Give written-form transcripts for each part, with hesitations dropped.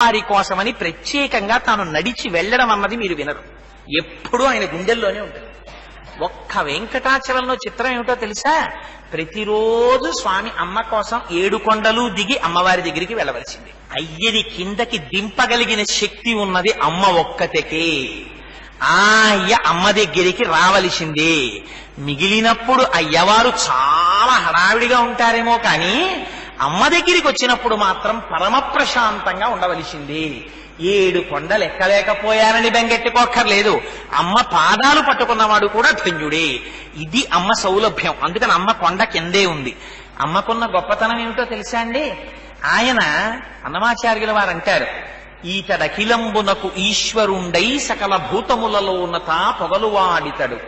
వారి కోసమని ప్రత్యేకంగా తాను నడిచి వెళ్ళడం అన్నది మీరు వినరు. ఎప్పుడూ ఆయన గుండెల్లోనే ఉంటుంది. ఒక్క వెంకటాచలంలో చిత్రం ఏమిటో తెలుసా? ప్రతిరోజు స్వామి అమ్మ కోసం 7 కొండలు దిగి అమ్మవారి దగ్గరికి వెళ్ళవలసింది. అయ్యని కిందకి దింపగలిగిన శక్తి ఉన్నది అమ్మ ఒక్కతే. అయ్య అమ్మ దగ్గరికి రావలసిందే. మిగిలినప్పుడు అయ్యవారు చాలా హడావిడిగా ఉంటారేమో కానీ అమ్మ దగ్గరికి వచ్చినప్పుడు మాత్రం పరమ ప్రశాంతంగా ఉండవలసింది. 7 కొండలు ఎక్కలేకపోయారని బెంగెట్టుకోక్కర్లేదు. అమ్మ పాదాలు పట్టుకున్నవాడు కూడా ధన్యుడే. ఇది అమ్మ సౌలభ్యం. అందుకని అమ్మ కొండ కిందే ఉంది. అమ్మకున్న గొప్పతనం ఏమిటో తెలుసా అండి? ఆయన అన్నమాచార్యుల వారు అంటారు, ఈతడఖిలంబునకు ఈశ్వరుండై సకల భూతములలో ఉన్నత పొగలువాడితడు.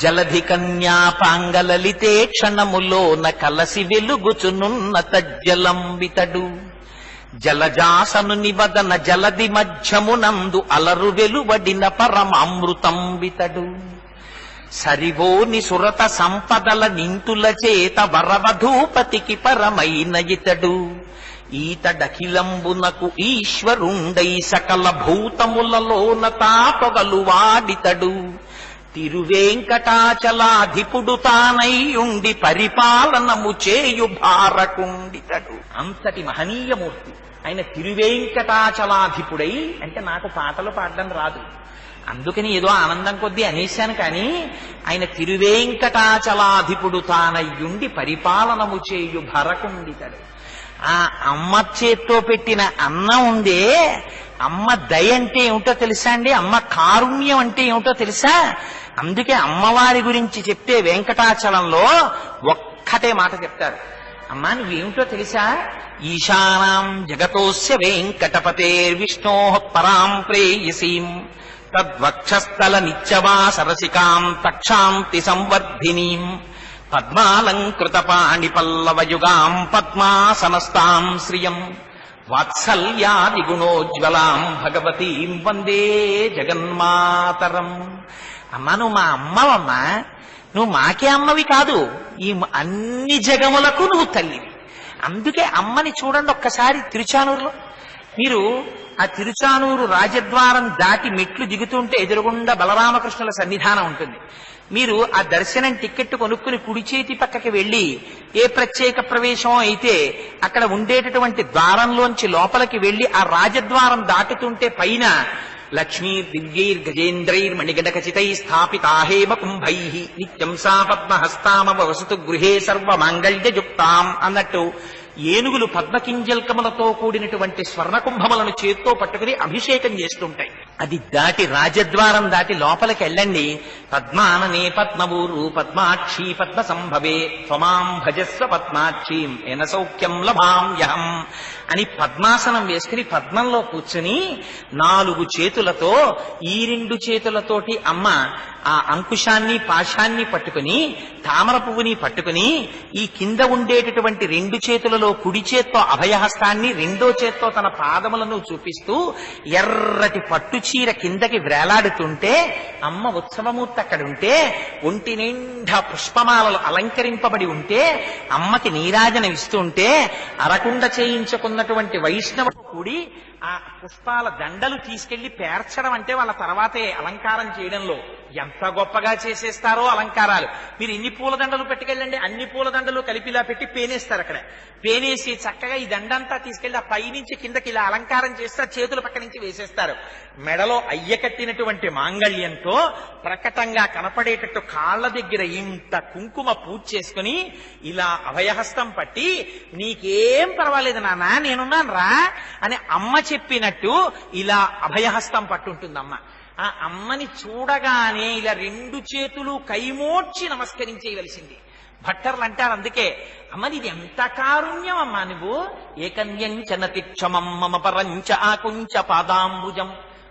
జలధి కన్యాపాంగలలితే క్షణములోన కలసి వెలుగుచునున్న తజ్జలంబితడు. జలజాసను నివదన జలది మధ్యమునందు అలరు వెలువడిన పరమామృతంబితడు. సరివోని సురత సంపదల నింతుల చేత వరవధూపతికి పరమైన ఇతడు. ఈతడఖిలంబునకు ఈశ్వరుండై సకల భూతములలోన తాపగలు వాడితడు. తిరువేంకటాచలాధిపుడు తానయ్యుండి పరిపాలనము చేయు భారకుండితడు. అంతటి మహనీయమూర్తి ఆయన. తిరువేంకటాచలాధిపుడై అంటే నాకు పాటలు పాడడం రాదు, అందుకని ఏదో ఆనందం కొద్దీ అనేశాను. కానీ ఆయన తిరువేంకటాచలాధిపుడు తానయ్యుండి పరిపాలనము చేయు భరకుండితడు. ఆ అమ్మ చేత్తో పెట్టిన అన్నం ఉందే, అమ్మ దయ అంటే ఏమిటో తెలుసా అండి? అమ్మ కారుణ్యం అంటే ఏమిటో తెలుసా? అందుకే అమ్మవారి గురించి చెప్తే వెంకటాచలంలో ఒక్కటే మాట చెప్తారు. అమ్మా నువ్వేమిటో తెలుసా? ఈశానాం జగతోస్య వెంకటపతేర్విష్ణో పరాం ప్రేయసీం తద్వక్షస్థల నిత్యవా సరసికాం తక్షాంతి సంవర్ధినీం పద్మాలంకృత పాణి పల్లవయుగాం పద్మాసనస్తాం శ్రియం వాత్సల్యాది గుణోజ్వలాం భగవతీం వందే జగన్మాతరం. అమ్మా నువ్వు మా అమ్మవమ్మా, నువ్వు మాకే అమ్మవి కాదు, ఈ అన్ని జగములకు నువ్వు తల్లివి. అందుకే అమ్మని చూడండి ఒక్కసారి తిరుచానూరులో. మీరు ఆ తిరుచానూరు రాజద్వారం దాటి మెట్లు దిగుతుంటే ఎదురుగుండా బలరామకృష్ణుల సన్నిధానం ఉంటుంది. మీరు ఆ దర్శనం టికెట్ కొనుక్కుని కుడి చేతి పక్కకి వెళ్ళి ఏ ప్రత్యేక ప్రవేశం అయితే అక్కడ ఉండేటటువంటి ద్వారంలోంచి లోపలికి వెళ్ళి ఆ రాజద్వారం దాటుతుంటే పైన లక్ష్మీ దివ్యైర్ గజేంద్రైర్ మణిగణకచితై స్థాపితాహేమ కుంభై నిత్యం సా పద్మహస్తామవ వసతు గృహే సర్వమాంగళ్యయుక్తాం అన్నట్టు ఏనుగులు పద్మకింజల్కములతో కూడినటువంటి స్వర్ణకుంభములను చేత్తో పట్టుకుని అభిషేకం చేస్తుంటాయి. అది దాటి రాజద్వారం దాటి లోపలికి వెళ్ళండి. పద్మాననే పద్మవూరు పద్మాక్షి పద్మ సంభవే త్వమాం భజస్వ పద్మాక్షీం ఏన సౌఖ్యం లభామ్యహం అని పద్మాసనం వేసుకుని పద్మంలో కూర్చుని 4 చేతులతో ఈ 2 చేతులతోటి అమ్మ ఆ అంకుశాన్ని పాశాన్ని పట్టుకుని తామర పువ్వుని పట్టుకుని ఈ కింద ఉండేటటువంటి 2 చేతులలో కుడి చేత్తో అభయహస్తాన్ని రెండో చేత్తో తన పాదములను చూపిస్తూ ఎర్రటి పట్టు చీర కిందకి వేలాడుతుంటే అమ్మ ఉత్సవమూర్తి అక్కడుంటే ఒంటి నిండా పుష్పమాలలు అలంకరింపబడి ఉంటే అమ్మకి నీరాజనం ఇస్తుంటే అరకుండ చేయించుకున్నటువంటి వైష్ణవుడు కూడి ఆ పుష్పాల దండలు తీసుకెళ్లి పేర్చడం అంటే వాళ్ళ తర్వాతే అలంకారం చేయడంలో ఎంత గొప్పగా చేసేస్తారో అలంకారాలు. మీరు ఇన్ని పూలదండలు పెట్టుకెళ్ళండి, అన్ని పూలదండలు కలిపిలా పెట్టి పేనేస్తారు. అక్కడ పేనేసి చక్కగా ఈ దండంతా తీసుకెళ్లి ఆ పైనుంచి కిందకి ఇలా అలంకారం చేస్తే చేతుల పక్క నుంచి వేసేస్తారు. మెడలో అయ్య కట్టినటువంటి మాంగళ్యంతో ప్రకటంగా కనపడేటట్టు కాళ్ల దగ్గర ఇంత కుంకుమ పూజ చేసుకుని ఇలా అభయహస్తం పట్టి నీకేం పర్వాలేదు నాన్న నేనున్నాను రా అని అమ్మ చెప్పినట్టు ఇలా అభయహస్తం పట్టుంటుందమ్మ. ఆ అమ్మని చూడగానే ఇలా 2 చేతులు కైమోడ్చి నమస్కరించేయవలసింది. భట్టర్లు అంటారు అందుకే అమ్మని ఇది ఎంత కారుణ్యం అమ్మా నువ్వు. ఏకన్యంచనతి క్షమం మమ పరంచ ఆకుంచ పాదాంబుజం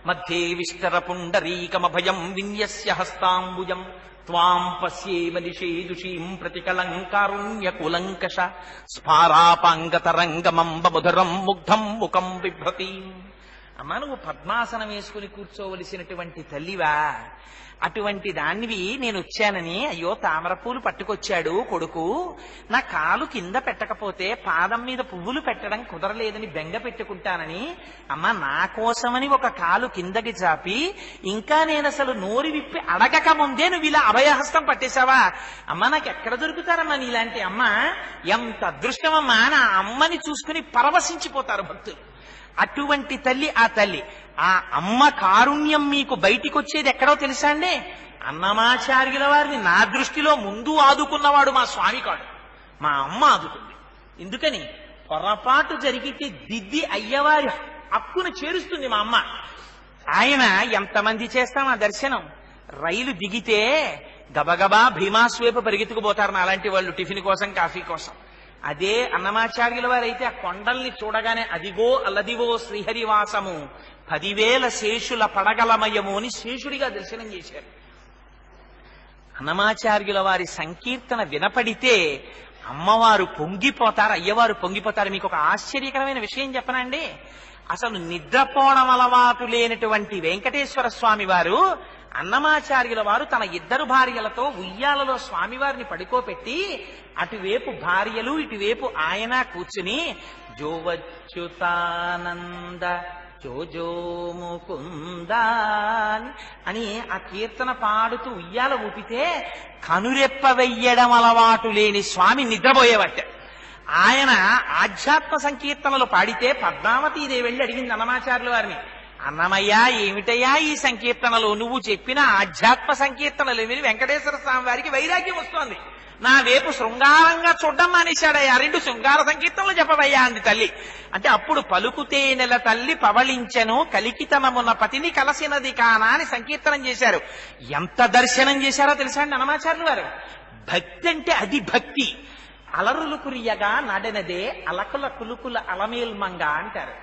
మధ్యే విస్తర పుండరీకమభయం విన్యస్య హస్తాంబుజం త్వాం పశ్యేమ నిషేదుషీం ప్రతికలంకారుణ్య కులంకష స్ఫారాపాంగతరంగమంబ మధురం ముగ్ధం ముఖం బిభ్రతీం అమ్మా నువ్వు పద్మాసనం వేసుకుని కూర్చోవలసినటువంటి తల్లివా, అటువంటి దానివి నేను వచ్చానని అయ్యో తామరపూలు పట్టుకొచ్చాడు కొడుకు, నా కాలు కింద పెట్టకపోతే పాదం మీద పువ్వులు పెట్టడం కుదరలేదని బెంగ పెట్టుకుంటానని అమ్మ నా కోసమని ఒక కాలు కిందకి చాపి ఇంకా నేను అసలు నోరు విప్పి అడగక ముందే నువ్వు ఇలా అభయహస్తం పట్టేశావా? అమ్మ నాకు ఎక్కడ దొరుకుతారమ్మా నీలాంటి అమ్మ? ఎంత అదృష్టమమ్మా, నా అమ్మని చూసుకుని పరవశించిపోతారు భక్తులు. అటువంటి తల్లి ఆ తల్లి. ఆ అమ్మ కారుణ్యం మీకు బయటికి వచ్చేది ఎక్కడో తెలుసా అండి? అన్నమాచార్యుల వారిని నా దృష్టిలో ముందు ఆదుకున్నవాడు మా స్వామి కాడు, మా అమ్మ ఆదుకుంది. ఎందుకని? పొరపాటు జరిగితే దిద్ది అయ్యవారి హక్కును చేరుస్తుంది మా అమ్మ. ఆయన ఎంతమంది చేస్తాం ఆ దర్శనం? రైలు దిగితే గబగబా భీమాస్వేపు పరిగెత్తుకుపోతారు అలాంటి వాళ్ళు టిఫిన్ కోసం కాఫీ కోసం. అదే అన్నమాచార్యుల వారైతే ఆ కొండల్ని చూడగానే అదిగో అల్లదివో శ్రీహరివాసము 10,000 శేషుల పడగలమయము అని శేషుడిగా దర్శనం చేశారు. అన్నమాచార్యుల వారి సంకీర్తన వినపడితే అమ్మవారు పొంగిపోతారు, అయ్యవారు పొంగిపోతారు. మీకు ఒక ఆశ్చర్యకరమైన విషయం చెప్పనండి. అసలు నిద్రపోవడం అలవాటు లేనటువంటి వెంకటేశ్వర స్వామి వారు అన్నమాచార్యుల వారు తన 2 భార్యలతో ఉయ్యాలలో స్వామివారిని పడుకోపెట్టి అటువైపు భార్యలు ఇటువైపు ఆయన కూర్చుని జోవచ్యుతానంద జోజో ముకుంద అని ఆ కీర్తన పాడుతూ ఉయ్యాల ఊపితే కనురెప్ప వెయ్యడం అలవాటు లేని స్వామి నిద్రపోయేవట్ట. ఆయన ఆధ్యాత్మ సంకీర్తనలు పాడితే పద్మావతీదేవి వెళ్ళి అడిగింది అన్నమాచార్యుల వారిని, అన్నమయ్య ఏమిటయ్యా ఈ సంకీర్తనలు? నువ్వు చెప్పిన ఆధ్యాత్మ సంకీర్తనలు విని వెంకటేశ్వర స్వామి వారికి వైరాగ్యం వస్తోంది, నా వైపు శృంగారంగా చూడ్డం మానేశాడయ్యా, 2 శృంగార సంకీర్తనలు చెప్పవయ్యా అంది తల్లి. అంటే అప్పుడు పలుకుతే నెల తల్లి పవళించెను కలికితనమున పతిని కలసినది కానా అని సంకీర్తనం చేశారు. ఎంత దర్శనం చేశారో తెలుసా అండి అన్నమాచార్యులు వారు? భక్తి అంటే అది భక్తి. అలరులు కురియగా నడనదే అలకుల కులుకుల అలమేల్మంగ అంటారు.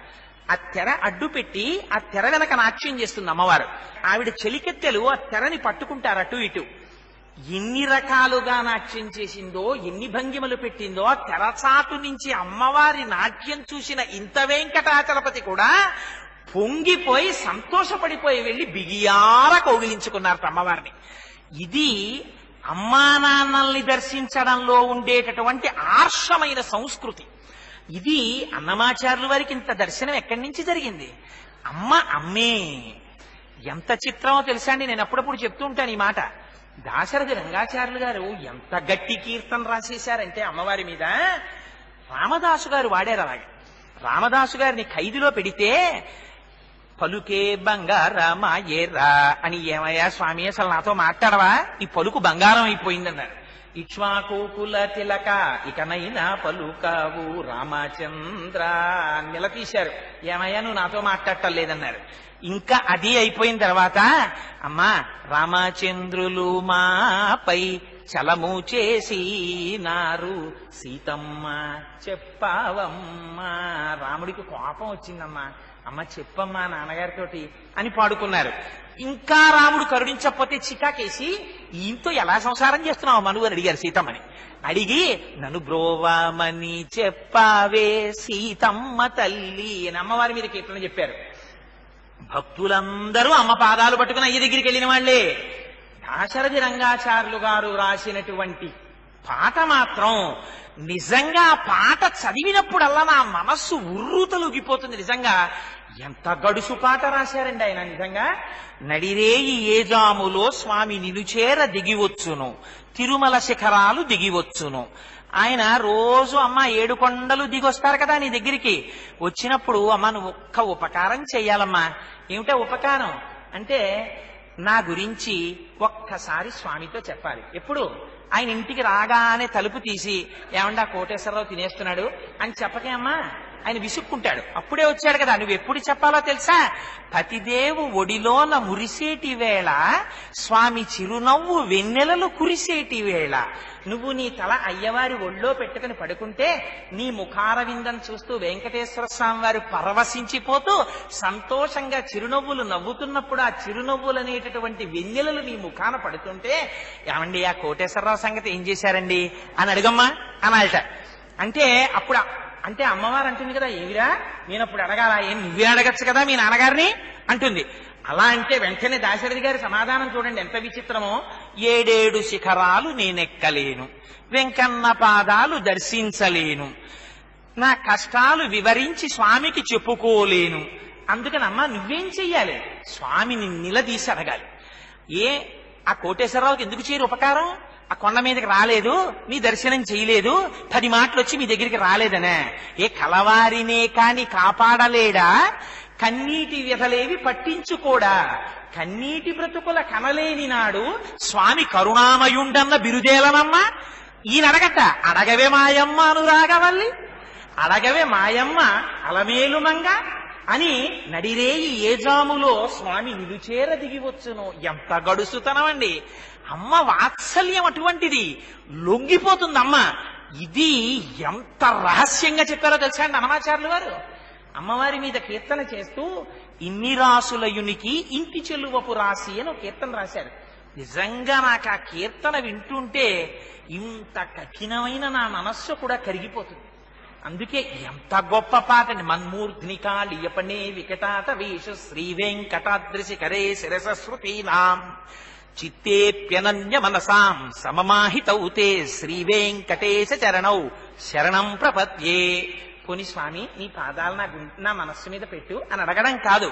ఆ తెర అడ్డు పెట్టి ఆ తెర వెనక నాట్యం చేస్తుంది అమ్మవారు. ఆవిడ చెలికెత్తెలు ఆ తెరని పట్టుకుంటారు అటు ఇటు. ఎన్ని రకాలుగా నాట్యం చేసిందో, ఎన్ని భంగిమలు పెట్టిందో, ఆ తెరచాటు నుంచి అమ్మవారి నాట్యం చూసిన ఇంత వెంకటాచలపతి కూడా పొంగిపోయి సంతోషపడిపోయి వెళ్ళి బిగియార కౌగిలించుకున్నారు అమ్మవారిని. ఇది అమ్మా నాన్నల్ని దర్శించడంలో ఉండేటటువంటి ఆర్షమైన సంస్కృతి. ఇది అన్నమాచార్యుల వారికి ఇంత దర్శనం ఎక్కడి నుంచి జరిగింది? అమ్మ అమ్మే. ఎంత చిత్రమో తెలుసా అండి, నేను అప్పుడప్పుడు చెప్తూ ఉంటాను ఈ మాట. దాశరథి రంగాచార్యులు గారు ఎంత గట్టి కీర్తన రాసేశారంటే అమ్మవారి మీద, రామదాసు గారు వాడారు అలాగే. రామదాసు గారిని ఖైదులో పెడితే పలుకే బంగారమాయేరా అని, ఏమయ్యా స్వామి అసలు నాతో మాట్లాడవా, ఈ పలుకు బంగారం అయిపోయిందన్నారు. ఇక్ష్వాకుకుల తిలక ఇకనైనా పలుకావు రామచంద్ర నిలదీశారు. ఏమయ్యా నువ్వు నాతో మాట్లాడటం లేదన్నారు. ఇంకా అది అయిపోయిన తర్వాత అమ్మా రామచంద్రులు మాపై చలము చేసినారు సీతమ్మ చెప్పావమ్మా. రాముడికి కోపం వచ్చిందమ్మా, అమ్మ చెప్పమ్మా నాన్నగారితోటి అని పాడుకున్నారు. ఇంకా రాముడు కరుణించకపోతే చికాకేసి ఈయనతో ఎలా సంసారం చేస్తున్నావు మనువు అని అడిగారు సీతమ్మని. అడిగి నన్ను బ్రోవామని చెప్పావే సీతమ్మ తల్లి అని అమ్మవారి మీద కీర్తన చెప్పారు. భక్తులందరూ అమ్మ పాదాలు పట్టుకుని అయ్య దగ్గరికి వెళ్ళిన వాళ్లే. దాశరథి రంగాచార్యులు గారు రాసినటువంటి పాట మాత్రం నిజంగా పాట చదివినప్పుడల్లా నా మనస్సు ఉర్రూతలుగిపోతుంది. నిజంగా ఎంత గడుసు పాట రాశారండి ఆయన. నిజంగా నడిరేయి ఏజాములో స్వామి నిలుచేర దిగివచ్చును, తిరుమల శిఖరాలు దిగివచ్చును. ఆయన రోజు అమ్మ 7 కొండలు దిగొస్తారు కదా నీ దగ్గరికి. వచ్చినప్పుడు అమ్మ నువ్వు ఒక్క ఉపకారం చెయ్యాలమ్మా. ఏమిటా ఉపకారం అంటే, నా గురించి ఒక్కసారి స్వామితో చెప్పాలి. ఎప్పుడు? ఆయన ఇంటికి రాగానే తలుపు తీసి ఏమండా కోటేశ్వరరావు తినేస్తున్నాడు అని చెప్పకే అమ్మా, ఆయన విసుక్కుంటాడు. అప్పుడే వచ్చాడు కదా, నువ్వు ఎప్పుడు చెప్పాలో తెలుసా? పతిదేవు ఒడిలోన మురిసేటి వేళ స్వామి చిరునవ్వు వెన్నెలలు కురిసేటి వేళ నువ్వు నీ తల అయ్యవారి ఒళ్ళో పెట్టుకుని పడుకుంటే నీ ముఖారవిందం చూస్తూ వెంకటేశ్వర స్వామి వారు పరవశించిపోతూ సంతోషంగా చిరునవ్వులు నవ్వుతున్నప్పుడు ఆ చిరునవ్వులు అనేటటువంటి వెన్నెలలు నీ ముఖాన పడుతుంటే ఏమండి ఆ కోటేశ్వరరావు సంగతి ఏం చేశారండి అని అడగమ్మా అనాలట. అంటే అప్పుడు అంటే అమ్మవారు అంటుంది కదా, ఏమిరా నేనప్పుడు అడగాల, ఏం నువ్వే అడగచ్చు కదా మీ నాన్నగారిని అంటుంది. అలా అంటే వెంటనే దాశరథి గారి సమాధానం చూడండి ఎంత విచిత్రమో. 7 శిఖరాలు నేనెక్కలేను, వెంకన్న పాదాలు దర్శించలేను, నా కష్టాలు వివరించి స్వామికి చెప్పుకోలేను. అందుకని అమ్మ నువ్వేం చెయ్యాలి, స్వామిని నిలదీసి అడగాలి. ఆ కోటేశ్వరరావుకి ఎందుకు చేయరు ఉపకారం? ఆ కొండ మీదకి రాలేదు, మీ దర్శనం చేయలేదు, 10 మాటలు వచ్చి మీ దగ్గరికి రాలేదనే. కలవారినే కాని కాపాడలేడా, కన్నీటి వ్యధలేవి పట్టించుకోడా, కన్నీటి బ్రతుకుల కనలేని నాడు స్వామి కరుణామయుండన్న బిరుదేలనమ్మా. ఈయన అడగట, అడగవే మాయమ్మ అనురాగవల్లి, అడగవే మాయమ్మ అలమేలుమంగ అని నడిరేయి ఏ జాములో స్వామి నిలుచేర దిగివచ్చును. ఎంత గడుసుతనమండి! అమ్మ వాత్సల్యం అటువంటిది, లొంగిపోతుంది అమ్మ. ఇది ఎంత రహస్యంగా చెప్పారో తెలుసా అండి అన్నమాచార్యులు వారు. అమ్మవారి మీద కీర్తన చేస్తూ ఇన్ని రాసులయునికి ఇంటి చెలువపు రాసి అని ఒక కీర్తన రాశారు. నిజంగా నాకు ఆ కీర్తన వింటుంటే ఇంత కఠినమైన నా మనస్సు కూడా కరిగిపోతుంది. అందుకే ఎంత గొప్ప పాట అండి. మన్మూర్ధ్నికాళియపనే వికటాట వేషు శ్రీ వెంకటాద్రిశిఖరే శిరసశ్రుతీనాం చిత్తేప్యనన్య మనసాం సమమాహితౌతే శ్రీ వెంకటేశ చరణౌ శరణం ప్రపద్యే. పోని స్వామి నీ పాదాలు నా మనస్సు మీద పెట్టు అని అడగడం కాదు,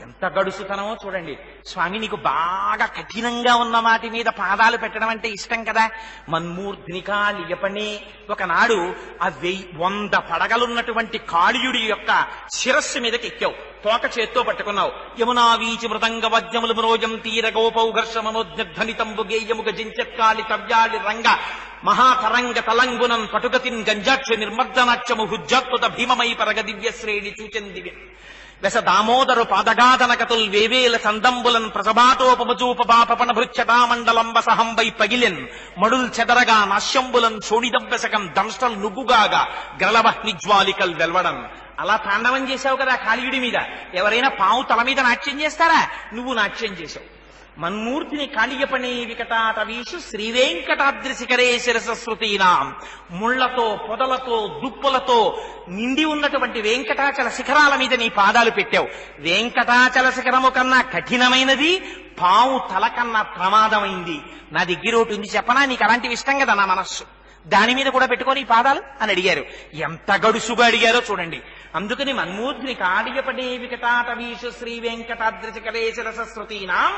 ఎంత గడుసుతనమో చూడండి. స్వామి నీకు బాగా కఠినంగా ఉన్న వాటి మీద పాదాలు పెట్టడం అంటే ఇష్టం కదా. మన్మూర్ధ్నికాళియపనే, ఒకనాడు ఆ 100 పడగలున్నటువంటి కాళీయుడి యొక్క శిరస్సు మీదకి ఎక్కావు, తోక చేత్తో పట్టుకున్నావు. యమునా వీచి మృదంగ వద్యములు మరోజం తీర గోపౌ ఘర్షమనోజ్ఞధ్వనితంబు గేయముగ జించత్కాళి తవ్యాళి రంగ మహాతరంగ తలంగునం పటుగతిన్ గంజాక్ష నిర్మర్దనాక్షము హుజ్జాత్మత భీమమై పరగ దివ్య శ్రేణి చూచందివి వెస దామోదరు పాదగాదనకతుల్ వేవేల సందంబులన్ ప్రసభాటోపమజూపబాపన భృచ్చటామండలంబ సహంబై పగిలెన్ మడుల్ చెదరగా నాశ్యంబులన్ చోడిదంబెసకం దంష్టల్ నుగ్గుగాగా గ్రలవహ్నిజ్వాలికల్ వెల్వడం. అలా తాండవం చేశావు కదా కాళీయుడి మీద. ఎవరైనా పావు తల మీద నాట్యం చేస్తారా? నువ్వు నాట్యం చేశావు. మన్మూర్తిని కాళీయపనే వికటాట వీషు శ్రీ వెంకటాద్రిశిఖరే శిరసశ్రుతీనాం. ముళ్లతో పొదలతో దుప్పులతో నిండి ఉన్నటువంటి వెంకటాచల శిఖరాల మీద నీ పాదాలు పెట్టావు. వెంకటాచల శిఖరము కన్నా కఠినమైనది, పావు తల కన్నా ప్రమాదమైంది. నా దగ్గర ఒకటి ఉంది చెప్పనా, నీకు అలాంటివి ఇష్టం కదా నా మనస్సు, దాని మీద కూడా పెట్టుకొని ఈ పాదాలు అని అడిగారు. ఎంత గడుసుగా అడిగారో చూడండి. అందుకని మన్మూర్ధిని కాళీయపడే వికటాట వీషు శ్రీ వెంకటాద్రిశిఖరే శిరసశ్రుతీనాం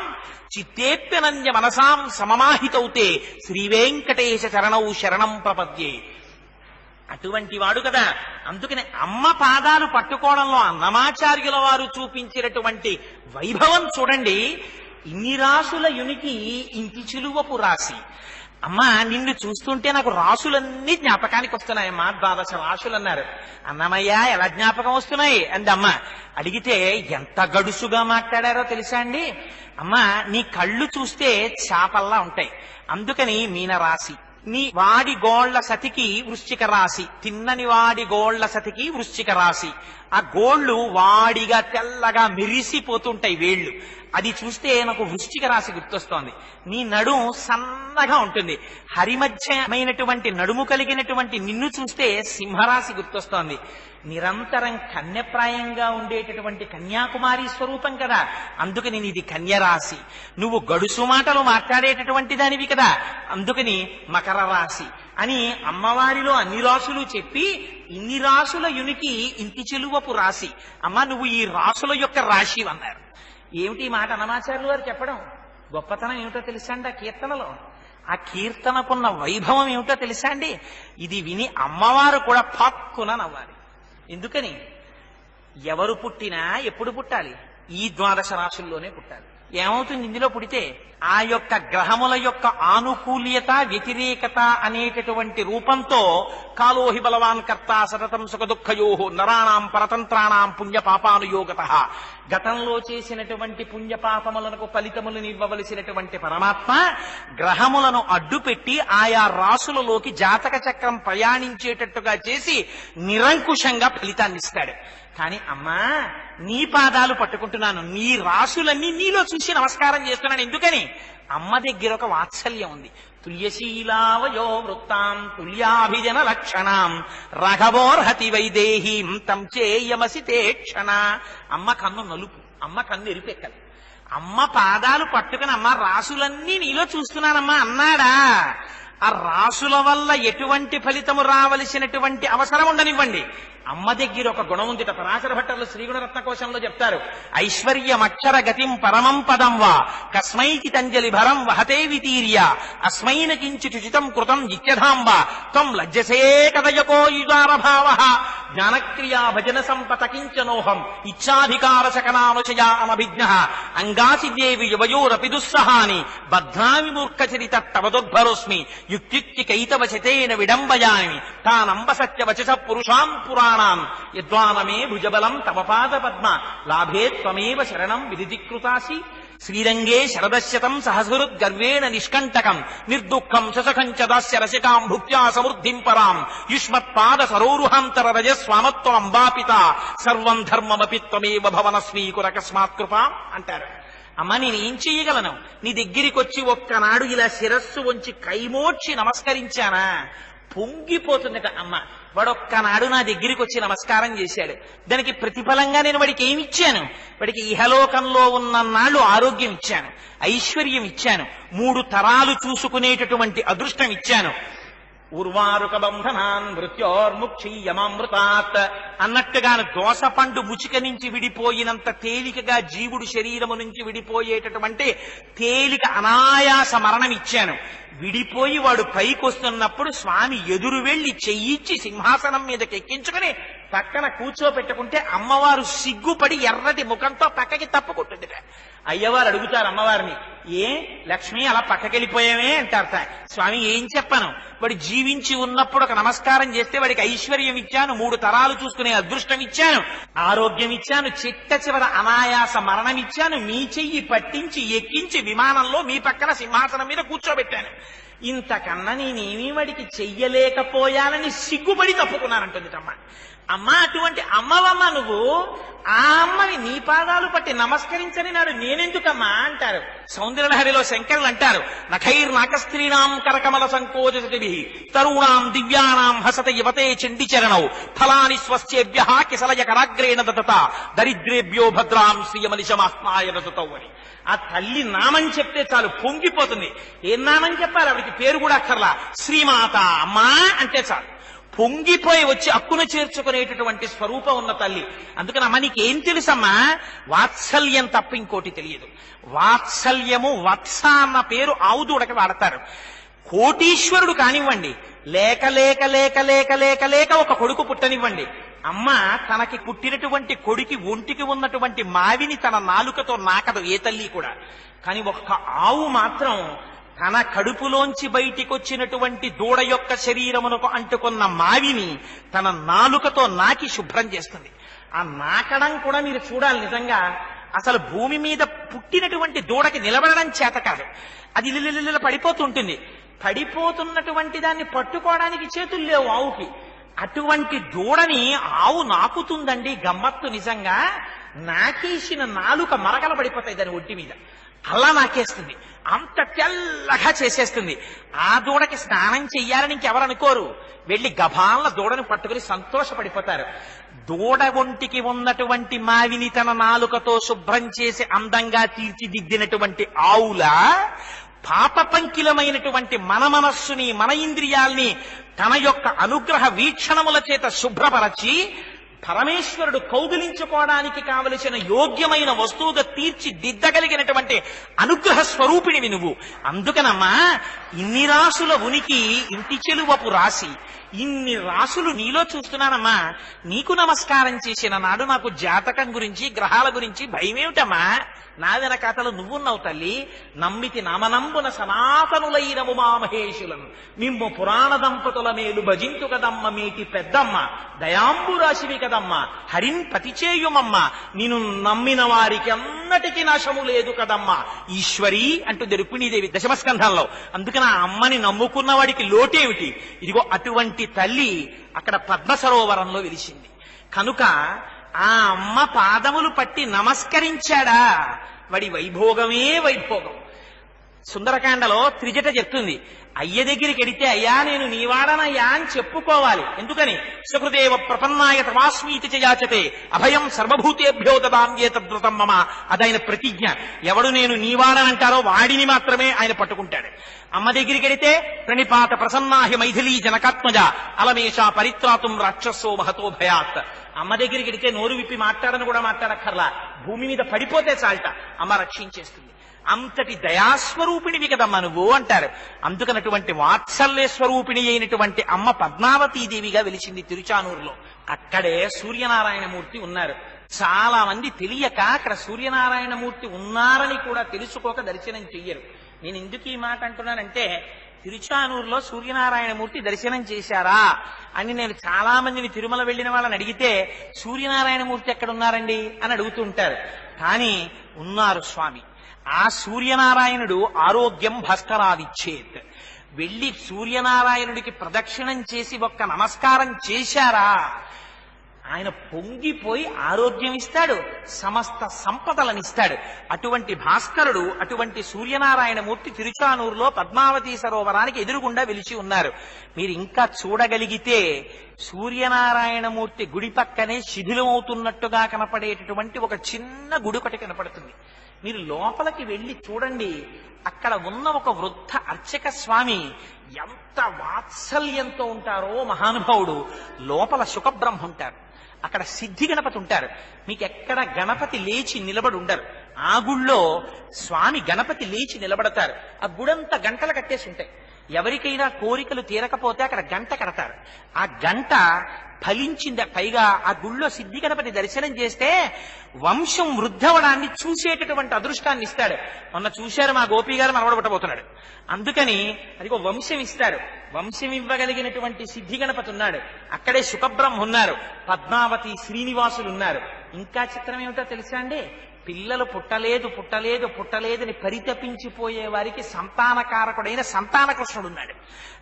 చిత్తేప్యనన్య మనసాం సమమాహితౌతే శ్రీ వెంకటేశ చరణౌ శరణం ప్రపద్యే. అటువంటి వాడు కదా. అందుకని అమ్మ పాదాలు పట్టుకోవడంలో అన్నమాచార్యుల వారు చూపించినటువంటి వైభవం చూడండి. ఇన్ని రాసుల యునికి ఇంటి చిలువపు రాసి. అమ్మా నిన్ను చూస్తుంటే నాకు రాసులన్నీ జ్ఞాపకానికి వస్తున్నాయమ్మా. 12 రాసులు అన్నారు. అన్నమయ్య ఎలా జ్ఞాపకం వస్తున్నాయి అంది అమ్మ. అడిగితే ఎంత గడుసుగా మాట్లాడారో తెలుసా అండి. అమ్మా నీ కళ్ళు చూస్తే చాపల్లా ఉంటాయి, అందుకని మీనరాశి. నీ వాడి గోళ్ల సతికి వృశ్చిక రాశి, తిన్నని వాడి గోళ్ల సతికి వృశ్చిక రాశి. ఆ గోళ్లు వాడిగా తెల్లగా మెరిసిపోతుంటాయి వేళ్లు, అది చూస్తే నాకు వృశ్చిక రాశి గుర్తొస్తోంది. నీ నడుం సన్నగా ఉంటుంది, హరిమధ్యమైనటువంటి నడుము కలిగినటువంటి నిన్ను చూస్తే సింహరాశి గుర్తొస్తోంది. నిరంతరం కన్యప్రాయంగా ఉండేటటువంటి కన్యాకుమారి స్వరూపం కదా, అందుకని నీది కన్యరాశి. నువ్వు గడుసు మాటలు మాట్లాడేటటువంటి దానివి కదా, అందుకని మకర రాశి అని అమ్మవారిలో అన్ని రాసులు చెప్పి ఇన్ని రాసుల యునికి ఇంటి చెలువపు రాశి. అమ్మ నువ్వు ఈ రాసుల యొక్క రాశి అన్నారు. ఏమిటి మాట అన్నమాచార్యులు వారు చెప్పడం? గొప్పతనం ఏమిటో తెలుసా అండి ఆ కీర్తనలో? ఆ కీర్తనకున్న వైభవం ఏమిటో తెలుసా అండి? ఇది విని అమ్మవారు కూడా పక్కున నవ్వాలి. ఎందుకని? ఎవరు పుట్టినా ఎప్పుడు పుట్టాలి? ఈ 12 రాశుల్లోనే పుట్టాలి. ఏమవుతుంది ఇందులో పుడితే? ఆ యొక్క గ్రహముల యొక్క ఆనుకూల్యత వ్యతిరేకత అనేటటువంటి రూపంతో కాలోహి బలవాన్ కర్త సతతం సుఖ దుఃఖయో నరాణాం పరతంత్రాణాం పుణ్యపాపానుయోగత. గతంలో చేసినటువంటి పుణ్యపాపములకు ఫలితములను ఇవ్వవలసినటువంటి పరమాత్మ గ్రహములను అడ్డుపెట్టి ఆయా రాసులలోకి జాతక చక్రం ప్రయాణించేటట్టుగా చేసి నిరంకుశంగా ఫలితాన్ని ఇస్తాడు. కానీ అమ్మా నీ పాదాలు పట్టుకుంటున్నాను, నీ రాసులన్నీ నీలో చూసి నమస్కారం చేస్తున్నాను. ఎందుకని? అమ్మ దగ్గర ఒక వాత్సల్యం ఉంది. తుల్యశీలావయో వృత్తాం తుల్యాభిజన లక్షణాం రాఘవోర్హతి వైదేహీం తం చేయమసి తే క్షణ. అమ్మ కన్ను నలుపు, అమ్మ కన్ను ఎరిపెక్కలు. అమ్మ పాదాలు పట్టుకుని అమ్మ రాసులన్నీ నీలో చూస్తున్నానమ్మా అన్నాడా? ఆ రాసుల వల్ల ఎటువంటి ఫలితము రావలసినటువంటి అవసరం ఉండనివ్వండి. అమ్మ దగ్గర ఒక గుణం ఉందిట. పరాశర భట్టర్లు శ్రీగుణరత్న కోశంలో చెప్తారు. ఐశ్వర్యమక్షర గతిం పరమం పదం వా కస్మైచితంజలి భరం వహతే వితీర్య అస్మైన కించితుచితం కృతం జిత్యధాంబ త్వం లజ్జసే కదయకో యుదార భావ జ్ఞానక్రియా భజన సంపత కించనోహం ఇచ్ఛాధికార శకనానుశయా అనభిజ్ఞ అంగాసి దేవి యువయోరపి దుస్సహాని బధ్నామి మూర్ఖచరిత తవ దుర్భరోస్మి యుక్త్యుక్తికైతవశతేన విడంబయామి తానంబ సత్యవచస పురుషాం పురాణాన్ యద్వానమే భుజబలం తవ పాద పద్మ లాభే త్వమేవ శరణం విధికృతాసి శ్రీరంగే శరదశ్యతం సహస్రుద్గర్వేణ నిష్కంటకం నిర్దుఃఖం శశఖం చ దాస్య రసికాం భుక్త్యా సమృద్ధిం పరాం యుష్మత్పాద సరోరుహాంతర రజస్వామత్వం అంబాపిత సర్వం ధర్మమపి త్వమేవ భవనస్వీకురకస్మాత్ కృపాం అంటారు. అమ్మ నేనేం చెయ్యగలను? నీ దగ్గరికి వచ్చి ఒక్కనాడు ఇలా శిరస్సు వంచి కైమోడ్చి నమస్కరించానా? పొంగిపోతుంది అమ్మ. వాడొక్కనాడు నా దగ్గరికి వచ్చి నమస్కారం చేశాడు, దానికి ప్రతిఫలంగా నేను వాడికి ఏమి ఇచ్చాను? వాడికి ఇహలోకంలో ఉన్న నాళ్ళు ఆరోగ్యం ఇచ్చాను, ఐశ్వర్యం ఇచ్చాను, 3 తరాలు చూసుకునేటటువంటి అదృష్టం ఇచ్చాను. ఉర్వారుక బంధనాన్ మృత్యోర్ముక్షీయమామృతాత్ అన్నట్టుగా దోస పండు ముచిక నుంచి విడిపోయినంత తేలికగా జీవుడు శరీరము నుంచి విడిపోయేటటువంటి తేలిక అనాయాస మరణం ఇచ్చాను. విడిపోయి వాడు పైకొస్తున్నప్పుడు స్వామి ఎదురు వెళ్లి చెయ్యిచ్చి సింహాసనం మీదకి ఎక్కించుకుని పక్కన కూర్చోపెట్టుకుంటే అమ్మవారు సిగ్గుపడి ఎర్రటి ముఖంతో పక్కకి తప్పుకుంటుంది. అయ్యవారు అడుగుతారు అమ్మవారిని, ఏ లక్ష్మి అలా పక్కకెళ్ళిపోయామే అంటారు. స్వామి ఏం చెప్పను, వాడు జీవించి ఉన్నప్పుడు ఒక నమస్కారం చేస్తే వాడికి ఐశ్వర్యం ఇచ్చాను, 3 తరాలు చూసుకునే అదృష్టం ఇచ్చాను, ఆరోగ్యం ఇచ్చాను, చిట్ట చివర అనాయాస మరణం ఇచ్చాను, మీ చెయ్యి పట్టించి ఎక్కించి విమానంలో మీ పక్కన సింహాసనం మీద కూర్చోబెట్టాను. ఇంతకన్నా నేనేమీ వాడికి చెయ్యలేకపోయానని సిగ్గుపడి తప్పుకున్నానంటుంది అమ్మ. అమ్మ అటువంటి అమ్మవమ్మ నువ్వు. ఆ అమ్మని నీ పాదాలు పట్టి నమస్కరించని నాడు నేనెందుకమ్మా అంటారు. సౌందర్యలహరిలో శంకరులు అంటారు, నఖైర్నాకస్త్రీణాం కరకమల సంకోచతిభి తరుణాం దివ్యానాం హసత యువతే చండిచరణౌ ఫలాని స్వస్యేభ్య కిసలయ కరాగ్రేణ దతత దరిద్రేభ్యో భద్రాం శ్రియమనిశమాస్నాయ దతౌ అని. ఆ తల్లి నామం చెప్తే చాలు పొంగిపోతుంది. ఏం నామం చెప్పాలి? ఆవిడికి పేరు కూడా అక్కర్లా, శ్రీమాత అమ్మా అంటే చాలు పొంగిపోయి వచ్చి అక్కును చేర్చుకునేటటువంటి స్వరూపం ఉన్న తల్లి. అందుకని అమ్మ నీకేం తెలుసమ్మా? వాత్సల్యం తప్ప ఇంకోటి తెలియదు. వాత్సల్యము, వత్స అన్న పేరు ఆవుదూడకి వాడతారు. కోటీశ్వరుడు కానివ్వండి, లేక లేక లేక లేక లేక లేక ఒక కొడుకు పుట్టనివ్వండి, అమ్మ తనకి పుట్టినటువంటి కొడుకి ఒంటికి ఉన్నటువంటి మావిని తన నాలుకతో నాకదు ఏ తల్లి కూడా. కానీ ఒక్క ఆవు మాత్రం తన కడుపులోంచి బయటికొచ్చినటువంటి దూడ యొక్క శరీరమునకు అంటుకున్న మావిని తన నాలుకతో నాకి శుభ్రం చేస్తుంది. ఆ నాకడం కూడా మీరు చూడాలి. నిజంగా అసలు భూమి మీద పుట్టినటువంటి దూడకి నిలబడడం చేత కాదు, అది లిల్లిల్లిల పడిపోతుంటుంది. పడిపోతున్నటువంటి దాన్ని పట్టుకోవడానికి చేతులు లేవు ఆవుకి. అటువంటి దూడని ఆవు నాకుతుందండి. గమ్మత్తు నిజంగా. నాకేసిన నాలుక మరకల పడిపోతాయి దాని ఒంటి మీద, అలా నాకేస్తుంది, అంత తెల్లగా చేసేస్తుంది. ఆ దూడకి స్నానం చెయ్యాలని ఇంకెవరు అనుకోరు, వెళ్లి గభాల దూడని పట్టుకుని సంతోషపడిపోతారు. దూడ ఒంటికి ఉన్నటువంటి మావిని తన నాలుకతో శుభ్రం చేసి అందంగా తీర్చిదిద్దినటువంటి ఆవులా పాప పంకిలమైనటువంటి మన మనస్సుని, మన ఇంద్రియాల్ని తన యొక్క అనుగ్రహ వీక్షణముల చేత శుభ్రపరచి పరమేశ్వరుడు కౌగిలించుకోవడానికి కావలసిన యోగ్యమైన వస్తువుగా తీర్చిదిద్దగలిగినటువంటి అనుగ్రహ స్వరూపిణివి నువ్వు. అందుకనమ్మా ఇన్ని రాసుల ఉనికి ఇంటి చెలువపు రాసి, ఇన్ని రాసులు నీలో చూస్తున్నానమ్మా. నీకు నమస్కారం చేసిన నాడు నాకు జాతకం గురించి, గ్రహాల గురించి భయమేమిటమ్మా? నా వెనకాతలు నువ్వున్నావు తల్లి. నమ్మితి నామనంబున సనాతనులైన ఉమామహేషులను మిమ్ము పురాణ దంపతుల మేలు భజింతు కదమ్మ మీటి పెద్దమ్మ దయాంబు రాశివి కదమ్మ హరిన్ పతిచేయుమమ్మ నిన్ను నమ్మిన వారికి అన్నటికీ నాశము లేదు కదమ్మా ఈశ్వరి అంటుంది రుక్మిణీదేవి దశమస్కంధంలో. అందుకని ఆ అమ్మని నమ్ముకున్న వాడికి లోటేమిటి? ఇదిగో అటువంటి తల్లి అక్కడ పద్మ సరోవరంలో వెలిసింది. కనుక ఆ అమ్మ పాదములు పట్టి నమస్కరించాడా వాడి వైభోగమే వైభోగం. సుందరకాండలో త్రిజట చెప్తుంది, అయ్య దగ్గరికి ఎడితే అయ్యా నేను నీవాడనయ్యా అని చెప్పుకోవాలి. ఎందుకని? సుకృదేవ ప్రపన్నాయ తమాస్మీతి చయాచతే అభయం సర్వభూతేభ్యో దదామ్యేతద్వ్రతం మమ. అదైన ప్రతిజ్ఞ. ఎవడు నేను నీవాడనంటారో వాడిని మాత్రమే ఆయన పట్టుకుంటాడు. అమ్మ దగ్గరికి ఎడితే ప్రణిపాత ప్రసన్నాహి మైథిలీ జనకాత్మజ అలమేషా పరిత్రాతుం రాక్షసో మహతో భయాత్. అమ్మ దగ్గరికి ఎడితే నోరు విప్పి మాట్లాడని కూడా మాట్లాడక్కర్లా, భూమి మీద పడిపోతే చాలట అమ్మ రక్షించేస్తుంది. అంతటి దయాస్వరూపిణివి కదమ్మా నువ్వు అంటారు. అందుకనటువంటి వాత్సల్య స్వరూపిణి అయినటువంటి అమ్మ పద్మావతీదేవిగా వెలిసింది తిరుచానూరులో. అక్కడే సూర్యనారాయణమూర్తి ఉన్నారు. చాలా మంది తెలియక అక్కడ సూర్యనారాయణమూర్తి ఉన్నారని కూడా తెలుసుకోక దర్శనం చెయ్యరు. నేను ఎందుకు ఈ మాట అంటున్నానంటే, తిరుచానూరులో సూర్యనారాయణమూర్తి దర్శనం చేశారా అని నేను చాలా మందిని తిరుమల వెళ్ళిన వాళ్ళని అడిగితే సూర్యనారాయణమూర్తి ఎక్కడ ఉన్నారండి అని అడుగుతుంటారు. కానీ ఉన్నారు స్వామి. ఆ సూర్యనారాయణుడు ఆరోగ్యం భాస్కరాదిచ్చేత్. వెళ్ళి సూర్యనారాయణుడికి ప్రదక్షిణం చేసి ఒక్క నమస్కారం చేశారా ఆయన పొంగిపోయి ఆరోగ్యం ఇస్తాడు, సమస్త సంపదలనిస్తాడు. అటువంటి భాస్కరుడు, అటువంటి సూర్యనారాయణమూర్తి తిరుచానూరులో పద్మావతీ సరోవరానికి ఎదురుగుండా వెలిచి ఉన్నారు. మీరు ఇంకా చూడగలిగితే సూర్యనారాయణమూర్తి గుడి పక్కనే శిథిలమవుతున్నట్టుగా కనపడేటటువంటి ఒక చిన్న గుడి ఒకటి కనపడుతుంది. మీరు లోపలికి వెళ్ళి చూడండి. అక్కడ ఉన్న ఒక వృద్ధ అర్చక స్వామి ఎంత వాత్సల్యంతో ఉంటారో మహానుభావుడు. లోపల శుకబ్రహ్మ ఉంటారు, అక్కడ సిద్ధి గణపతి ఉంటారు. మీకు ఎక్కడ గణపతి లేచి నిలబడి ఉండరు. ఆ గుళ్ళో స్వామి గణపతి లేచి నిలబడతారు. ఆ గుడంతా గంటలు కట్టేసి ఉంటాయి. ఎవరికైనా కోరికలు తీరకపోతే అక్కడ గంట కడతారు. ఆ గంట ఫలించింది. పైగా ఆ గుళ్ళో సిద్ధి గణపతి దర్శనం చేస్తే వంశం వృద్ధవడాన్ని చూసేటటువంటి అదృష్టాన్ని ఇస్తాడు. మొన్న చూశారు మా గోపి గారు మనవడబట్టబోతున్నాడు. అందుకని అదిగో వంశం ఇస్తారు. వంశం ఇవ్వగలిగినటువంటి సిద్ధి గణపతి ఉన్నాడు. అక్కడే శుకబ్రహ్మ ఉన్నారు, పద్మావతి శ్రీనివాసులు ఉన్నారు. ఇంకా చిత్రం ఏమిటో తెలుసా అండి? పిల్లలు పుట్టలేదు పుట్టలేదు పుట్టలేదని పరితపించిపోయే వారికి సంతానకారకుడైన సంతానకృష్ణుడు ఉన్నాడు.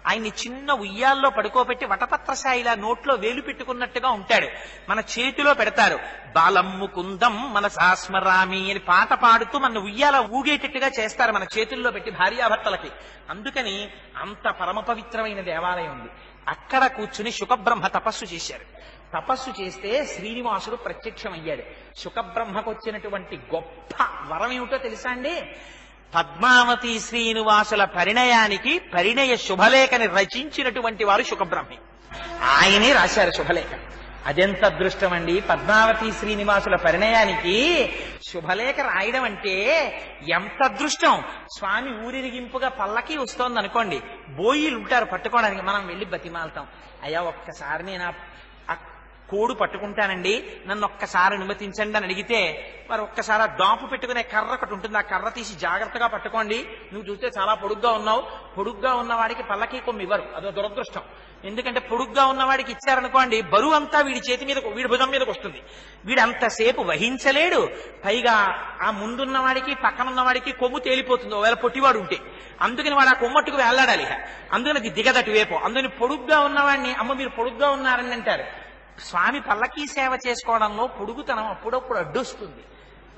ఆయన్ని చిన్న ఉయ్యాల్లో పడుకోబెట్టి వటపత్రశాయిలా నోట్లో వేలు పెట్టుకున్నట్టుగా ఉంటాడు. మన చేతిలో పెడతారు. బాలమ్ము కుందం మన సాస్మరామి అని పాట పాడుతూ మన ఉయ్యాల ఊగేటట్టుగా చేస్తారు మన చేతుల్లో పెట్టి భార్యాభర్తలకి. అందుకని అంత పరమ పవిత్రమైన దేవాలయం ఉంది. అక్కడ కూర్చుని శుకబ్రహ్మ తపస్సు చేశారు. తపస్సు చేస్తే శ్రీనివాసుడు ప్రత్యక్షమయ్యాడు. శుకబ్రహ్మకు వచ్చినటువంటి గొప్ప వరం ఏమిటో తెలుసా అండి? పద్మావతి శ్రీనివాసుల పరిణయానికి పరిణయ శుభలేఖని రచించినటువంటి వారు శుకబ్రహ్మే. ఆయనే రాశారు శుభలేఖ. అదెంత అదృష్టం అండి! పద్మావతి శ్రీనివాసుల పరిణయానికి శుభలేఖ రాయడం అంటే ఎంత అదృష్టం! స్వామి ఊరిరిగింపుగా పల్లకి వస్తోంది అనుకోండి, బోయిలు ఉంటారు పట్టుకోవడానికి. మనం వెళ్ళి బతిమాలతాం, అయ్యా ఒక్కసారి నేను ఆ కోడు పట్టుకుంటానండి, నన్ను ఒక్కసారి అనుమతించండి అని అడిగితే మరి ఒక్కసారి ఆ దాపు పెట్టుకునే కర్ర ఒకటి ఉంటుంది, ఆ కర్ర తీసి జాగ్రత్తగా పట్టుకోండి, నువ్వు చూస్తే చాలా పొడుగ్గా ఉన్నావు, పొడుగ్గా ఉన్నవాడికి పల్లకి కొమ్మి ఇవ్వరు, అదో దురదృష్టం. ఎందుకంటే పొడుగ్గా ఉన్నవాడికి ఇచ్చారనుకోండి బరువు అంతా వీడి చేతి మీద, వీడి భుజం మీదకి వస్తుంది, వీడు అంతసేపు వహించలేడు. పైగా ఆ ముందున్నవాడికి పక్కనున్నవాడికి కొమ్ము తేలిపోతుంది ఒకవేళ పొట్టివాడు ఉంటే. అందుకని వాడు ఆ కొమ్మట్టుకు వేళ్లాడాలి. అందుకని అది దిగదటు వేపు. అందుకని పొడుగ్గా ఉన్నవాడిని అమ్మ మీరు పొడుగ్గా ఉన్నారని అంటారు. స్వామి పల్లకీ సేవ చేసుకోవడంలో పొడుగుతనం అప్పుడప్పుడు అడ్డొస్తుంది.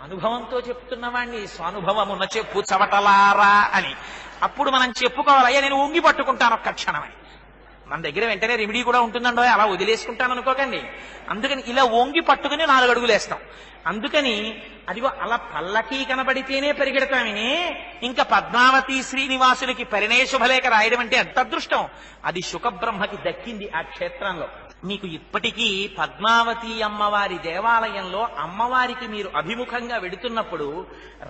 అనుభవంతో చెప్తున్నవాడిని స్వానుభవమున్న చెప్పు చవటలారా అని. అప్పుడు మనం చెప్పుకోవాలి, అయ్యా నేను ఉంగి పట్టుకుంటాను ఒక్క క్షణం అని. మన దగ్గర వెంటనే రెమెడీ కూడా ఉంటుందండో, అలా వదిలేసుకుంటాను అనుకోకండి. అందుకని ఇలా వంగి పట్టుకుని 4 అడుగులు వేస్తాం. అందుకని అదిగో అలా పల్లకీ కనబడితేనే పరిగెడతామని ఇంకా పద్మావతి శ్రీనివాసులకి పరిణయ శుభలేఖ రాయడం అంటే ఎంత అదృష్టం! అది శుకబ్రహ్మకి దక్కింది ఆ క్షేత్రంలో. మీకు ఇప్పటికీ పద్మావతి అమ్మవారి దేవాలయంలో అమ్మవారికి మీరు అభిముఖంగా వెడుతున్నప్పుడు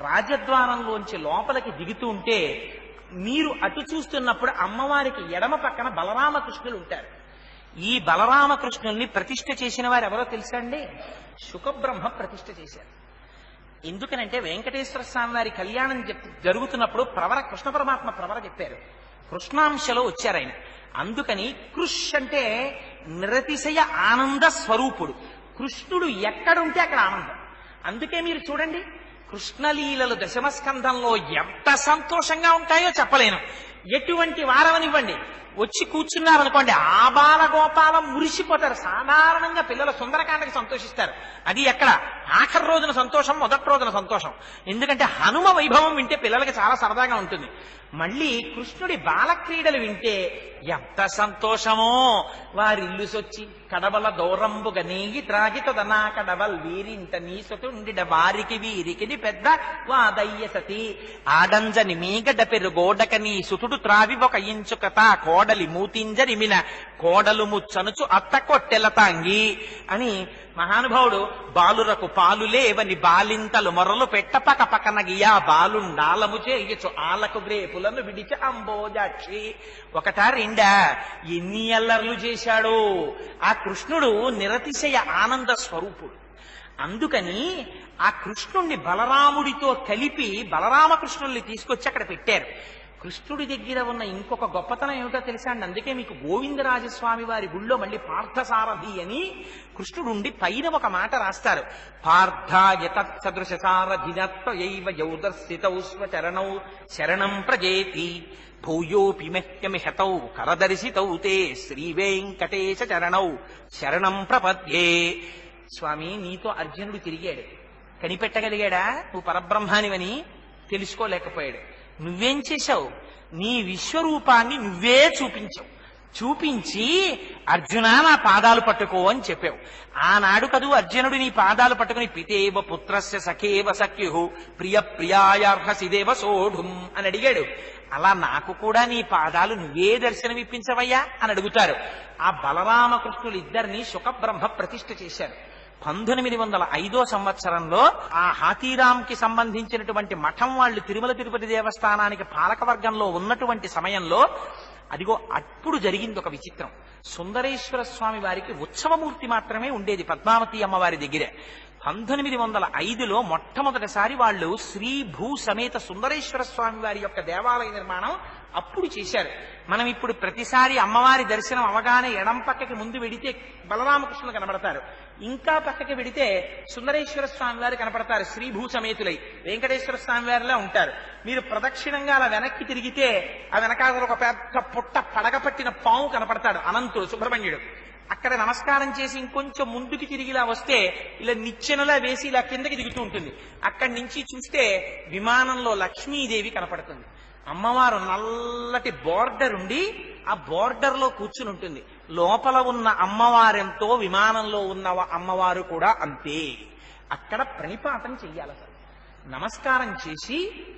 రాజద్వారంలోంచి లోపలికి దిగుతూ ఉంటే మీరు అటు చూస్తున్నప్పుడు అమ్మవారికి ఎడమ పక్కన బలరామకృష్ణులు ఉంటారు. ఈ బలరామకృష్ణుల్ని ప్రతిష్ఠ చేసిన వారు ఎవరో తెలుసా అండి? శుకబ్రహ్మ ప్రతిష్ఠ చేశారు. ఎందుకనంటే వెంకటేశ్వర స్వామి వారి కళ్యాణం జరుగుతున్నప్పుడు ప్రవర కృష్ణ పరమాత్మ ప్రవర చెప్పారు, కృష్ణాంశలో వచ్చారు ఆయన. అందుకని కృష్ అంటే నిరతిశయ ఆనంద స్వరూపుడు. కృష్ణుడు ఎక్కడుంటే అక్కడ ఆనందం. అందుకే మీరు చూడండి కృష్ణలీలలు దశమస్కంధంలో ఎంత సంతోషంగా ఉంటాయో చెప్పలేను. ఎటువంటి వారవనివ్వండి, వచ్చి కూర్చున్నారనుకోండి, ఆ బాలగోపాలం మురిసిపోతారు. సాధారణంగా పిల్లలు సుందరకాండకి సంతోషిస్తారు. అది ఎక్కడ ఆఖరి రోజున సంతోషం, మొదటి రోజున సంతోషం. ఎందుకంటే హనుమ వైభవం వింటే పిల్లలకి చాలా సరదాగా ఉంటుంది. మళ్ళీ కృష్ణుడి బాలక్రీడలు వింటే ఎంత సంతోషమో. వారిల్లు సొచ్చి కడవల దూరంబుగ నీగి త్రాగితదనా కడవల్ వీరింట నీసొతుండిడ వారికి వీరికిది పెద్ద వాదయ్య సతి ఆడంజని మీగడ పెరుగోడక నీ సుతుడు త్రావి ఒక ఇంచుకత కోడలి మూతింజరిమిన కోడలు ముచ్చనుచు అత్త కొట్టెల తాంగి అని మహానుభావుడు బాలురకు పాలు లేవని బాలింతలు మొరలు పెట్టపక పకనగియా బాలుండాలము చేయొచ్చు ఆలకు గ్రేపులను విడిచి అంబోజాక్షి. ఒకటా రెండా ఎన్ని అల్లర్లు చేశాడో. ఆ కృష్ణుడు నిరతిశయ ఆనంద స్వరూపుడు. అందుకని ఆ కృష్ణుణ్ణి బలరాముడితో కలిపి బలరామకృష్ణుల్ని తీసుకొచ్చి అక్కడ పెట్టారు. కృష్ణుడి దగ్గర ఉన్న ఇంకొక గొప్పతనం ఏమిటో తెలుసా అండి? అందుకే మీకు గోవిందరాజస్వామి వారి గుళ్ళో మళ్ళీ పార్థసారథి అని కృష్ణుడు ఉండి పైన ఒక మాట రాస్తారు. పార్థాయ తత్సదృశ సారథినత్వయైవ యౌదర్శితౌ స్వచరణౌ శరణం ప్రజేతి భూయోపి మహ్యమిహతౌ కరదర్శితౌ తే శ్రీవేంకటేశ చరణౌ శరణం ప్రపద్యే. స్వామి, నీతో అర్జునుడు తిరిగాడు, కనిపెట్టగలిగాడా? నువ్వు పరబ్రహ్మానివని తెలుసుకోలేకపోయాడు. నువ్వేం చేశావు? నీ విశ్వరూపాన్ని నువ్వే చూపించావు. చూపించి అర్జున నా పాదాలు పట్టుకో అని చెప్పావు. ఆనాడు కదూ అర్జునుడు నీ పాదాలు పట్టుకుని పితేవ పుత్రస్య సఖేవ సఖ్యు ప్రియ ప్రియాయార్హసిదేవ సోఢుం అని అడిగాడు. అలా నాకు కూడా నీ పాదాలు నువ్వే దర్శనమిప్పించవయ్యా అని అడుగుతారు. ఆ బలరామకృష్ణులు ఇద్దరిని సుఖబ్రహ్మ ప్రతిష్ఠ చేశారు. 1905 సంవత్సరంలో ఆ హాతీరాంకి సంబంధించినటువంటి మఠం వాళ్ళు తిరుమల తిరుపతి దేవస్థానానికి పాలకవర్గంలో ఉన్నటువంటి సమయంలో అదిగో అప్పుడు జరిగింది ఒక విచిత్రం. సుందరేశ్వర స్వామి వారికి ఉత్సవమూర్తి మాత్రమే ఉండేది పద్మావతి అమ్మవారి దగ్గరే. 1905లో మొట్టమొదటిసారి వాళ్ళు శ్రీ భూ సమేత సుందరేశ్వర స్వామి వారి యొక్క దేవాలయ నిర్మాణం అప్పుడు చేశారు. మనం ఇప్పుడు ప్రతిసారి అమ్మవారి దర్శనం అవగానే ఎడం పక్కకి ముందు వెడితే బలరామకృష్ణులు కనబడతారు, ఇంకా పక్కకి వెడితే సుందరేశ్వర స్వామి వారు కనపడతారు. శ్రీభూ సమేతులై వెంకటేశ్వర స్వామి వారిలా ఉంటారు. మీరు ప్రదక్షిణంగా అలా వెనక్కి తిరిగితే ఆ వెనకాల ఒక పెద్ద పుట్ట పడగపట్టిన పాము కనపడతాడు, అనంతుడు సుబ్రహ్మణ్యుడు. అక్కడ నమస్కారం చేసి ఇంకొంచెం ముందుకి తిరిగిలా వస్తే ఇలా నిచ్చెనలా వేసి ఇలా కిందకి దిగుతూ ఉంటుంది. అక్కడి నుంచి చూస్తే విమానంలో లక్ష్మీదేవి కనపడుతుంది. అమ్మవారు నల్లటి బోర్డర్ ఉండి ఆ బోర్డర్ లో కూర్చుని ఉంటుంది. లోపల ఉన్న అమ్మవారెంతో విమానంలో ఉన్న అమ్మవారు కూడా అంతే. అక్కడ ప్రణిపాతం చెయ్యాలి. అసలు నమస్కారం చేసి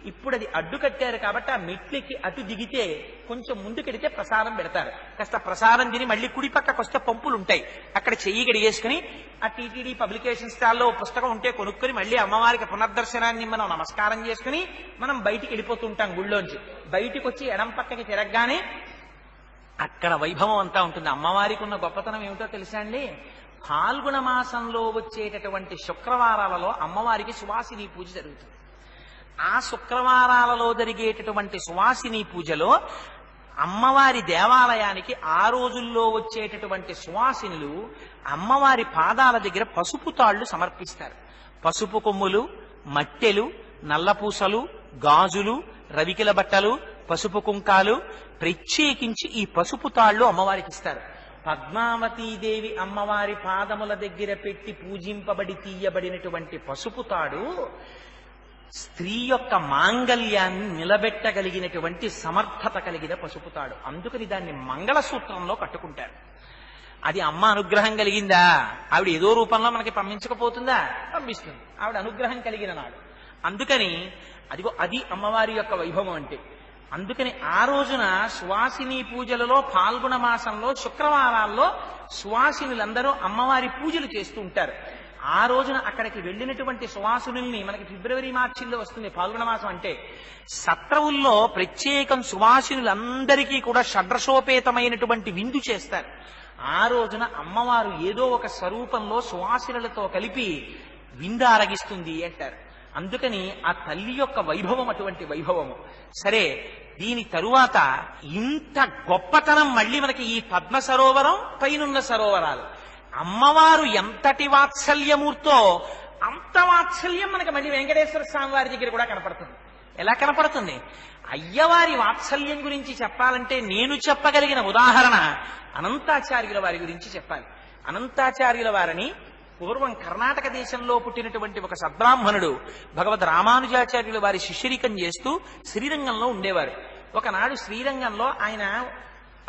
ఇప్పుడు అది అడ్డు కట్టారు కాబట్టి ఆ మెట్లకి అటు దిగితే కొంచెం ముందుకెడితే ప్రసాదం పెడతారు. కాస్త ప్రసాదం తిని మళ్ళీ కుడి పక్కకు వస్తే పంపులు ఉంటాయి, అక్కడ చెయ్యి గడిగేసుకుని ఆ టీటీడీ పబ్లికేషన్ స్టాల్లో పుస్తకం ఉంటే కొనుక్కొని మళ్ళీ అమ్మవారికి పునర్దర్శనాన్ని మనం నమస్కారం చేసుకుని మనం బయటికి వెళ్ళిపోతుంటాం. గుళ్ళోంచి బయటికి వచ్చి ఎడం పక్కకి తిరగగానే అక్కడ వైభవం అంతా ఉంటుంది. అమ్మవారికి ఉన్న గొప్పతనం ఏమిటో తెలుసా అండి? ఫాల్గుణ మాసంలో వచ్చేటటువంటి శుక్రవారాలలో అమ్మవారికి సువాసిని పూజ జరుగుతుంది. ఆ శుక్రవారాలలో జరిగేటటువంటి సువాసిని పూజలో అమ్మవారి దేవాలయానికి ఆ రోజుల్లో వచ్చేటటువంటి సువాసినులు అమ్మవారి పాదాల దగ్గర పసుపు తాళ్లు సమర్పిస్తారు. పసుపు కొమ్ములు, మట్టెలు, నల్లపూసలు, గాజులు, రవికిల బట్టలు, పసుపు కుంకాలు, ప్రత్యేకించి ఈ పసుపు తాళ్లు అమ్మవారికి ఇస్తారు. పద్మావతీదేవి అమ్మవారి పాదముల దగ్గర పెట్టి పూజింపబడి తీయబడినటువంటి పసుపు తాడు స్త్రీ యొక్క మాంగళ్యాన్ని నిలబెట్టగలిగినటువంటి సమర్థత కలిగిన పసుపు తాడు. అందుకని దాన్ని మంగళసూత్రంలో కట్టుకుంటారు. అది అమ్మ అనుగ్రహం కలిగిందా? ఆవిడ ఏదో రూపంలో మనకి పంపించకపోతుందా? పంపిస్తుంది. ఆవిడ అనుగ్రహం కలిగిన నాడు. అందుకని అదిగో అది అమ్మవారి యొక్క వైభవం అంటే. అందుకని ఆ రోజున సువాసిని పూజలలో ఫాల్గుణ మాసంలో శుక్రవారాల్లో సువాసినులందరూ అమ్మవారి పూజలు చేస్తూ ఉంటారు. ఆ రోజున అక్కడికి వెళ్ళినటువంటి సువాసినుల్ని మనకి ఫిబ్రవరి మార్చిల్లో వస్తుంది ఫాల్గుణ మాసం అంటే. సత్రవుల్లో ప్రత్యేకం సువాసినులందరికీ కూడా షడ్రసోపేతమైనటువంటి విందు చేస్తారు. ఆ రోజున అమ్మవారు ఏదో ఒక స్వరూపంలో సువాసినులతో కలిపి విందు ఆరగిస్తుంది అంటారు. అందుకని ఆ తల్లి యొక్క వైభవం అటువంటి వైభవము. సరే, దీని తరువాత ఇంత గొప్పతనం మళ్ళీ మనకి ఈ పద్మ సరోవరం పైనున్న సరోవరాలు. అమ్మవారు ఎంతటి వాత్సల్యమూర్తో అంత వాత్సల్యం మనకి మళ్ళీ వెంకటేశ్వర స్వామి వారి దగ్గర కూడా కనపడుతుంది. ఎలా కనపడుతుంది? అయ్యవారి వాత్సల్యం గురించి చెప్పాలంటే నేను చెప్పగలిగిన ఉదాహరణ అనంతాచార్యుల వారి గురించి చెప్పాలి. అనంతాచార్యుల వారిని పూర్వం కర్ణాటక దేశంలో పుట్టినటువంటి ఒక సద్బ్రాహ్మణుడు భగవద్ రామానుజాచార్యుల వారి శిష్యరికం చేస్తూ శ్రీరంగంలో ఉండేవారు. ఒకనాడు శ్రీరంగంలో ఆయన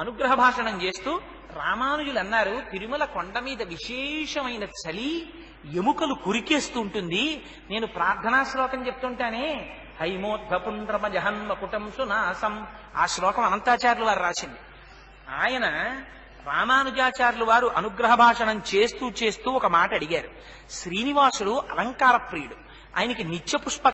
అనుగ్రహ భాషణం చేస్తూ రామానుజులు అన్నారు, తిరుమల కొండ మీద విశేషమైన చలి, ఎముకలు కురికేస్తూ ఉంటుంది. నేను ప్రార్థనా శ్లోకం చెప్తుంటానే, హైమోద్భపుండ్రమ జహన్మకుటం సునాసం, ఆ శ్లోకం అనంతాచార్యులు వారు రాసింది. ఆయన రామానుజాచార్యులు వారు అనుగ్రహ భాషణం చేస్తూ చేస్తూ ఒక మాట అడిగారు. శ్రీనివాసుడు అలంకార ప్రియుడు, ఆయనకి నిత్య పుష్ప